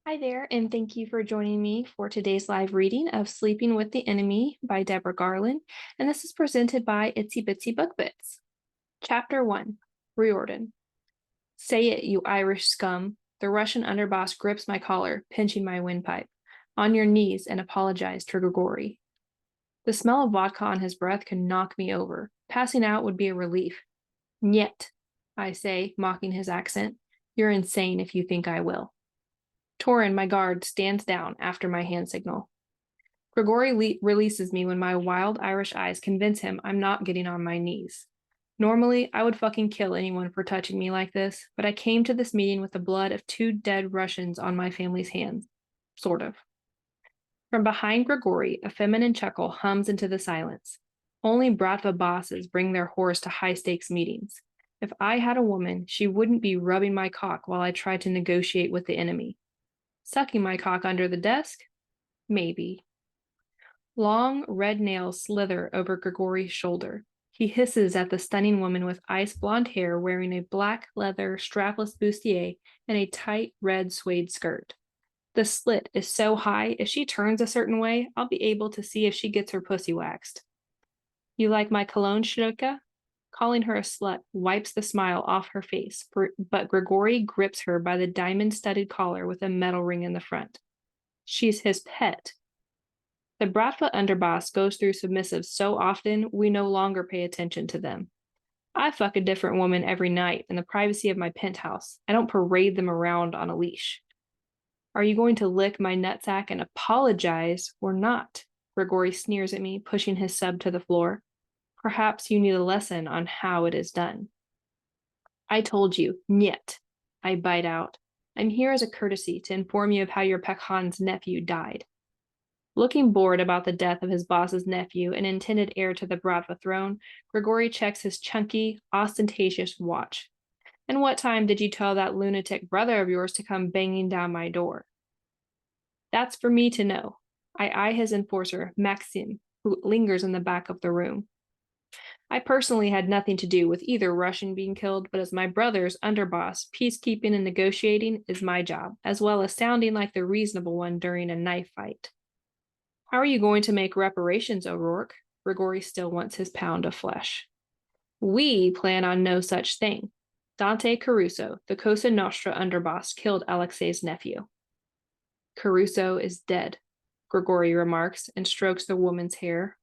Hi there, and thank you for joining me for today's live reading of Sleeping with the Enemy by Deborah Garland, and this is presented by Itsy Bitsy Book Bits. Chapter 1, Riordan. Say it, you Irish scum. The Russian underboss grips my collar, pinching my windpipe. On your knees and apologize to Grigori. The smell of vodka on his breath can knock me over. Passing out would be a relief. Nyet, I say, mocking his accent. You're insane if you think I will. Torin, my guard, stands down after my hand signal. Grigori releases me when my wild Irish eyes convince him I'm not getting on my knees. Normally, I would fucking kill anyone for touching me like this, but I came to this meeting with the blood of 2 dead Russians on my family's hands. Sort of. From behind Grigori, a feminine chuckle hums into the silence. Only Bratva bosses bring their whores to high-stakes meetings. If I had a woman, she wouldn't be rubbing my cock while I tried to negotiate with the enemy. Sucking my cock under the desk? Maybe. Long, red nails slither over Grigori's shoulder. He hisses at the stunning woman with ice blonde hair wearing a black leather strapless bustier and a tight red suede skirt. The slit is so high, if she turns a certain way, I'll be able to see if she gets her pussy waxed. You like my cologne, Shruka? Calling her a slut wipes the smile off her face, but Grigori grips her by the diamond-studded collar with a metal ring in the front. She's his pet. The Bratva underboss goes through submissives so often we no longer pay attention to them. I fuck a different woman every night in the privacy of my penthouse. I don't parade them around on a leash. Are you going to lick my nutsack and apologize or not? Grigori sneers at me, pushing his sub to the floor. Perhaps you need a lesson on how it is done. I told you, niet. I bite out. I'm here as a courtesy to inform you of how your Pekhan's nephew died. Looking bored about the death of his boss's nephew and intended heir to the Bratva throne, Grigori checks his chunky, ostentatious watch. And what time did you tell that lunatic brother of yours to come banging down my door? That's for me to know. I eye his enforcer, Maxim, who lingers in the back of the room. I personally had nothing to do with either Russian being killed, but as my brother's underboss, peacekeeping and negotiating is my job, as well as sounding like the reasonable one during a knife fight. How are you going to make reparations, O'Rourke? Grigori still wants his pound of flesh. We plan on no such thing. Dante Caruso, the Cosa Nostra underboss, killed Alexei's nephew. Caruso is dead, Grigori remarks and strokes the woman's hair.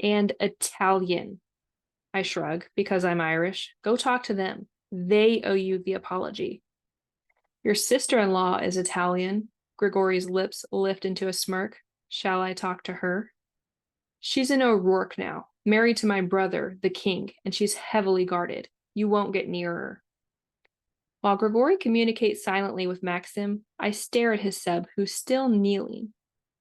And Italian. I shrug, because I'm Irish. Go talk to them. They owe you the apology. Your sister-in-law is Italian. Grigori's lips lift into a smirk. Shall I talk to her? She's an O'Rourke now, married to my brother, the king, and she's heavily guarded. You won't get near her. While Grigori communicates silently with Maxim, I stare at his sub, who's still kneeling.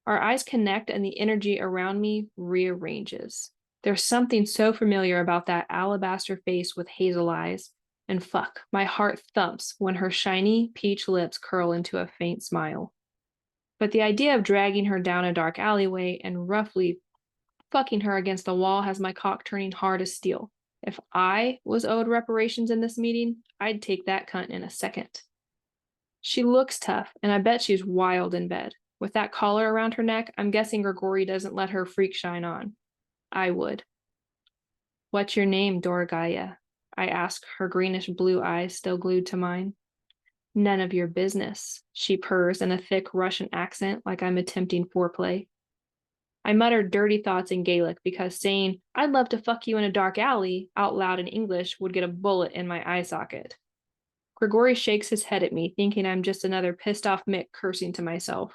Our eyes connect and the energy around me rearranges. There's something so familiar about that alabaster face with hazel eyes, and fuck, my heart thumps when her shiny peach lips curl into a faint smile. But the idea of dragging her down a dark alleyway and roughly fucking her against the wall has my cock turning hard as steel. If I was owed reparations in this meeting, I'd take that cunt in a second. She looks tough, and I bet she's wild in bed. With that collar around her neck, I'm guessing Grigori doesn't let her freak shine on. I would. What's your name, Dorogaya? I ask, her greenish-blue eyes still glued to mine. None of your business, she purrs in a thick Russian accent like I'm attempting foreplay. I mutter dirty thoughts in Gaelic because saying, I'd love to fuck you in a dark alley, out loud in English would get a bullet in my eye socket. Grigori shakes his head at me, thinking I'm just another pissed-off Mick cursing to myself.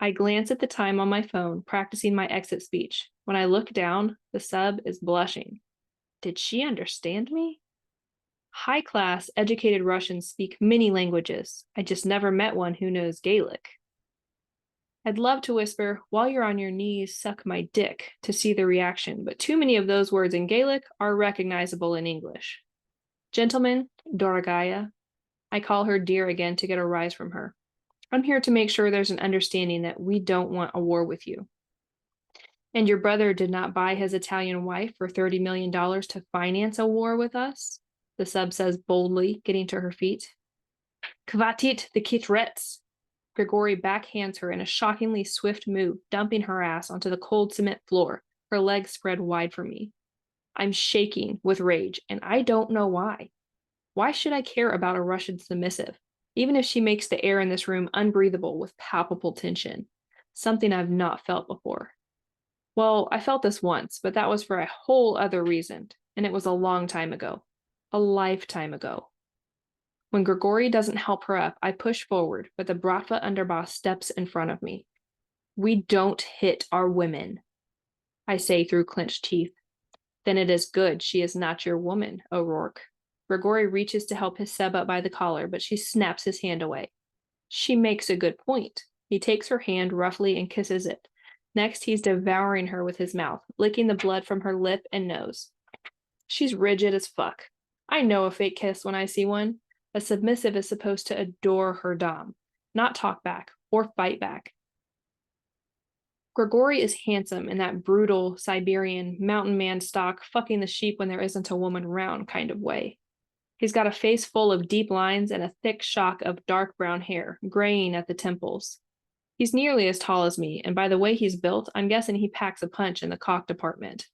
I glance at the time on my phone, practicing my exit speech. When I look down, the sub is blushing. Did she understand me? High-class, educated Russians speak many languages. I just never met one who knows Gaelic. I'd love to whisper, while you're on your knees, suck my dick, to see the reaction, but too many of those words in Gaelic are recognizable in English. Gentlemen, Dorogaya. I call her dear again to get a rise from her. I'm here to make sure there's an understanding that we don't want a war with you. And your brother did not buy his Italian wife for $30 million to finance a war with us? The sub says boldly, getting to her feet. Kvatit the kitrets. Grigori backhands her in a shockingly swift move, dumping her ass onto the cold cement floor, her legs spread wide for me. I'm shaking with rage, and I don't know why. Why should I care about a Russian submissive, even if she makes the air in this room unbreathable with palpable tension? Something I've not felt before. Well, I felt this once, but that was for a whole other reason, and it was a long time ago. A lifetime ago. When Grigori doesn't help her up, I push forward, but the Bratva underboss steps in front of me. We don't hit our women, I say through clenched teeth. Then it is good she is not your woman, O'Rourke. Grigori reaches to help his sub up by the collar, but she snaps his hand away. She makes a good point. He takes her hand roughly and kisses it. Next, he's devouring her with his mouth, licking the blood from her lip and nose. She's rigid as fuck. I know a fake kiss when I see one. A submissive is supposed to adore her dom, not talk back or fight back. Grigori is handsome in that brutal Siberian mountain man stock, fucking the sheep when there isn't a woman around kind of way. He's got a face full of deep lines and a thick shock of dark brown hair, graying at the temples. He's nearly as tall as me, and by the way he's built, I'm guessing he packs a punch in the cock department.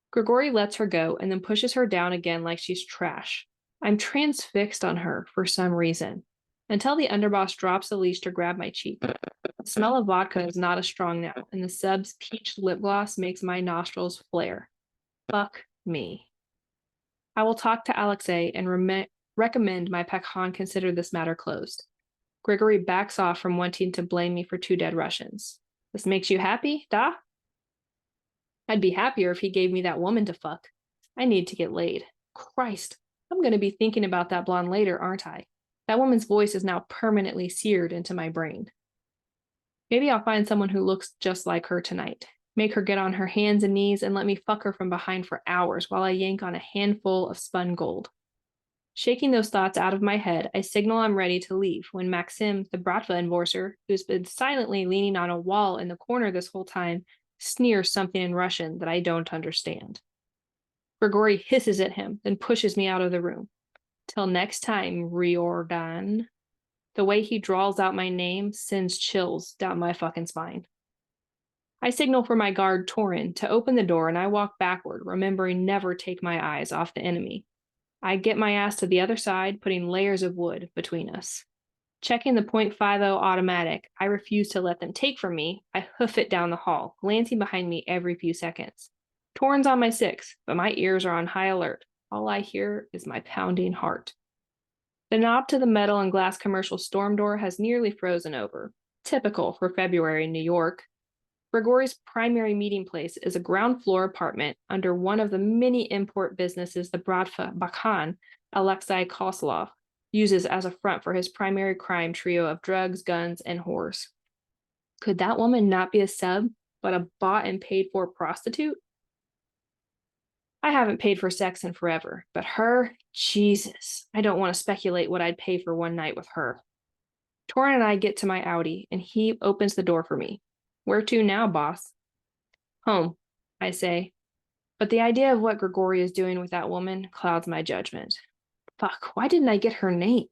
Grigori lets her go and then pushes her down again like she's trash. I'm transfixed on her for some reason, until the underboss drops the leash to grab my cheek. The smell of vodka is not as strong now, and the sub's peach lip gloss makes my nostrils flare. Fuck me. I will talk to Alexei and recommend my Pakhan consider this matter closed. Grigori backs off from wanting to blame me for 2 dead Russians. This makes you happy, da? I'd be happier if he gave me that woman to fuck. I need to get laid. Christ, I'm going to be thinking about that blonde later, aren't I? That woman's voice is now permanently seared into my brain. Maybe I'll find someone who looks just like her tonight. Make her get on her hands and knees and let me fuck her from behind for hours while I yank on a handful of spun gold. Shaking those thoughts out of my head, I signal I'm ready to leave when Maxim, the Bratva enforcer, who's been silently leaning on a wall in the corner this whole time, sneers something in Russian that I don't understand. Grigori hisses at him, then pushes me out of the room. Till next time, Riordan. The way he drawls out my name sends chills down my fucking spine. I signal for my guard, Torin, to open the door, and I walk backward, remembering never take my eyes off the enemy. I get my ass to the other side, putting layers of wood between us. Checking the .50 automatic, I refuse to let them take from me. I hoof it down the hall, glancing behind me every few seconds. Torin's on my 6, but my ears are on high alert. All I hear is my pounding heart. The knob to the metal and glass commercial storm door has nearly frozen over. Typical for February in New York. Grigori's primary meeting place is a ground floor apartment under one of the many import businesses the Bratva Bakhan, Alexei Koslov, uses as a front for his primary crime trio of drugs, guns, and whores. Could that woman not be a sub, but a bought and paid for prostitute? I haven't paid for sex in forever, but her, Jesus, I don't want to speculate what I'd pay for one night with her. Torin and I get to my Audi, and he opens the door for me. Where to now, boss? Home, I say. But the idea of what Grigori is doing with that woman clouds my judgment. Fuck, why didn't I get her name?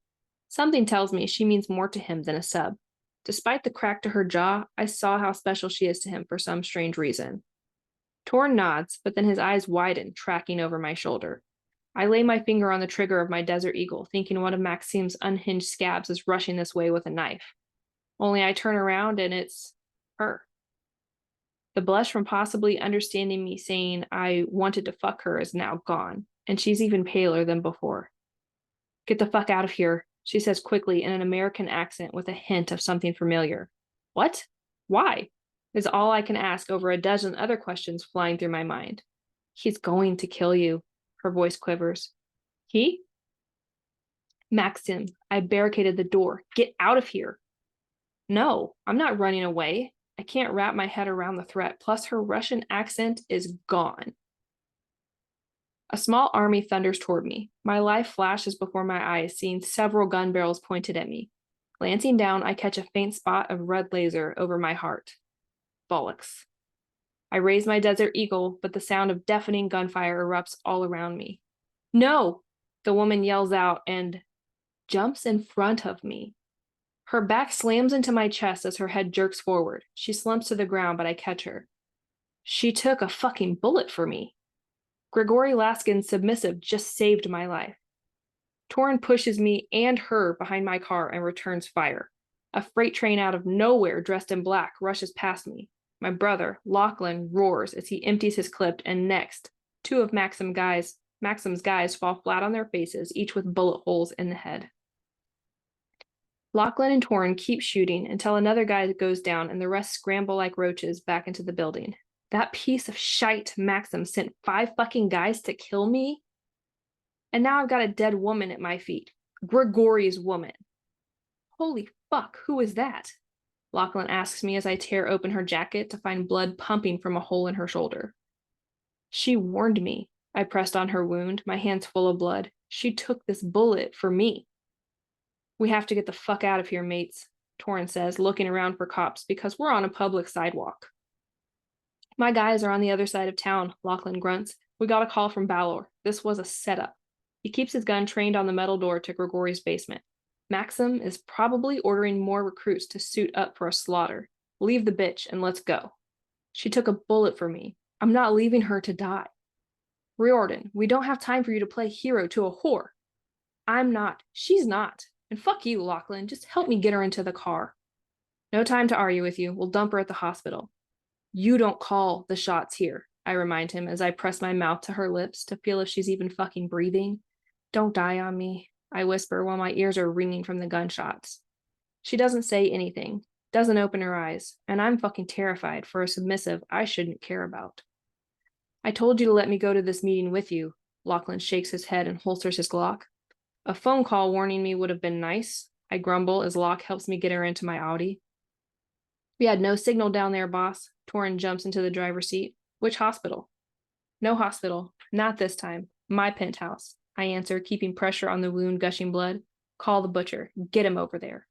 Something tells me she means more to him than a sub. Despite the crack to her jaw, I saw how special she is to him for some strange reason. Torn nods, but then his eyes widen, tracking over my shoulder. I lay my finger on the trigger of my Desert Eagle, thinking one of Maxim's unhinged scabs is rushing this way with a knife. Only I turn around and it's her. The blush from possibly understanding me saying I wanted to fuck her is now gone, and she's even paler than before. Get the fuck out of here, she says quickly in an American accent with a hint of something familiar. What? Why? Is all I can ask over a dozen other questions flying through my mind. He's going to kill you, her voice quivers. He? Maxim, I barricaded the door. Get out of here. No, I'm not running away. I can't wrap my head around the threat, plus her Russian accent is gone. A small army thunders toward me. My life flashes before my eyes, seeing several gun barrels pointed at me. Glancing down, I catch a faint spot of red laser over my heart. Bollocks. I raise my Desert Eagle, but the sound of deafening gunfire erupts all around me. No! The woman yells out and jumps in front of me. Her back slams into my chest as her head jerks forward. She slumps to the ground, but I catch her. She took a fucking bullet for me. Grigory Laskin's submissive just saved my life. Torin pushes me and her behind my car and returns fire. A freight train out of nowhere, dressed in black, rushes past me. My brother, Lachlan, roars as he empties his clip, and next, two of Maxim's guys fall flat on their faces, each with bullet holes in the head. Lachlan and Torin keep shooting until another guy goes down and the rest scramble like roaches back into the building. That piece of shite Maxim sent 5 fucking guys to kill me? And now I've got a dead woman at my feet. Grigory's woman. Holy fuck, who is that? Lachlan asks me as I tear open her jacket to find blood pumping from a hole in her shoulder. She warned me. I pressed on her wound, my hands full of blood. She took this bullet for me. We have to get the fuck out of here, mates, Torin says, looking around for cops because we're on a public sidewalk. My guys are on the other side of town, Lachlan grunts. We got a call from Balor. This was a setup. He keeps his gun trained on the metal door to Grigory's basement. Maxim is probably ordering more recruits to suit up for a slaughter. Leave the bitch and let's go. She took a bullet for me. I'm not leaving her to die. Riordan, we don't have time for you to play hero to a whore. I'm not. She's not. And fuck you, Lachlan. Just help me get her into the car. No time to argue with you. We'll dump her at the hospital. You don't call the shots here, I remind him as I press my mouth to her lips to feel if she's even fucking breathing. Don't die on me, I whisper while my ears are ringing from the gunshots. She doesn't say anything, doesn't open her eyes, and I'm fucking terrified for a submissive I shouldn't care about. I told you to let me go to this meeting with you. Lachlan shakes his head and holsters his Glock. A phone call warning me would have been nice, I grumble as Locke helps me get her into my Audi. We had no signal down there, boss. Torin jumps into the driver's seat. Which hospital? No hospital. Not this time. My penthouse, I answer, keeping pressure on the wound gushing blood. Call the butcher. Get him over there.